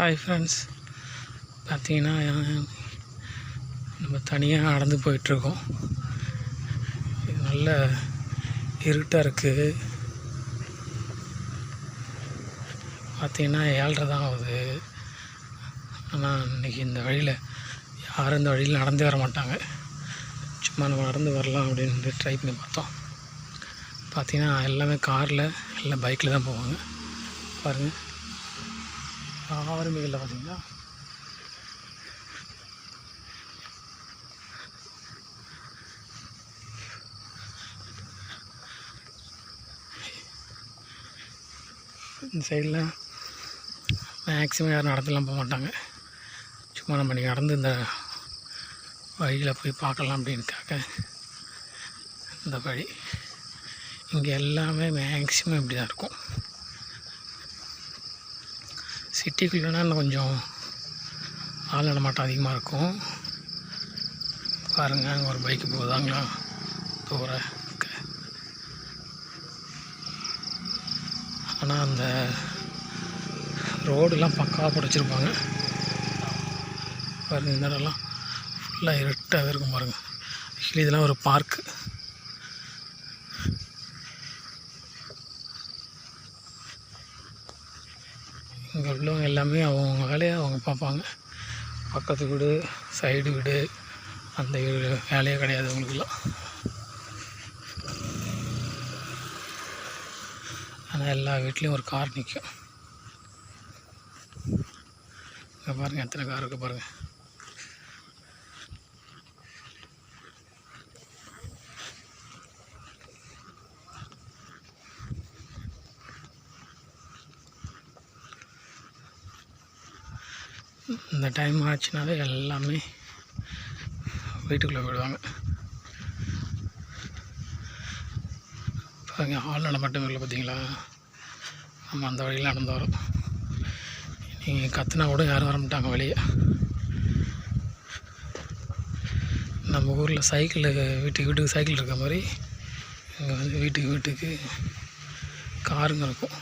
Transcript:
Hi friends, பார்த்தீங்கன்னா நம்ம தனியாக நடந்து போயிட்டுருக்கோம். இது நல்ல இருட்டாக இருக்குது. பார்த்தீங்கன்னா 7:30 தான் ஆகுது. ஆனால் இன்றைக்கி இந்த வழியில் யாரும் இந்த வழியில் நடந்தே வர மாட்டாங்க. சும்மா நம்ம நடந்து வரலாம் அப்படின்னு ட்ரை பண்ணி பார்த்தோம். பார்த்தீங்கன்னா எல்லாமே காரில் இல்லை பைக்கில் தான் போவாங்க. பாருங்கள், யாருமே இல்லை. பார்த்தீங்களா, இந்த சைடில் மேக்ஸிமம் யாரும் நடந்துலாம் போக மாட்டாங்க. சும்மா நம்ம இன்றைக்கி நடந்து இந்த வழியில் போய் பார்க்கலாம் அப்படின்னுக்காக இந்த வழி. இங்கே எல்லாமே மேக்ஸிமம் இப்படி தான் இருக்கும். சிட்டிக்குள்ளேனா இன்னும் கொஞ்சம் ஆள் நடமாட்டம் அதிகமாக இருக்கும். பாருங்கள், அங்கே ஒரு பைக்கு போகுதாங்களா தூர. ஆனால் அந்த ரோடெல்லாம் பக்காவாக பிடிச்சிருப்பாங்க. பாருங்கள், இந்த இடம்லாம் ஃபுல்லாக இருட்டாகவே இருக்கும். பாருங்கள், ஆக்சுவலி இதெல்லாம் ஒரு பார்க்கு. இங்கே உள்ளவங்க எல்லாமே அவங்க வேலையை அவங்க பார்ப்பாங்க. பக்கத்து வீடு, சைடு வீடு, அந்த வேலையே கிடையாது அவங்களுக்குலாம். ஆனால் எல்லா வீட்லேயும் ஒரு கார் நிற்கும். இங்கே பாருங்கள், எத்தனை கார் இருக்குது பாருங்கள். இந்த டைம் ஆச்சுனாலே எல்லாமே வீட்டுக்குள்ளே போயிடுவாங்க. பாருங்க, ஆள் நடமாட்டம் இல்லை. பார்த்தீங்களா, நம்ம அந்த வழியில் நடந்து வரோம். நீங்கள் கற்றுனா கூட யாரும் வர மாட்டாங்க வெளியே. நம்ம ஊரில் சைக்கிள் வீட்டுக்கு வீட்டுக்கு சைக்கிள் இருக்க மாதிரி இங்கே வந்து வீட்டுக்கு வீட்டுக்கு காருங்க இருக்கும்.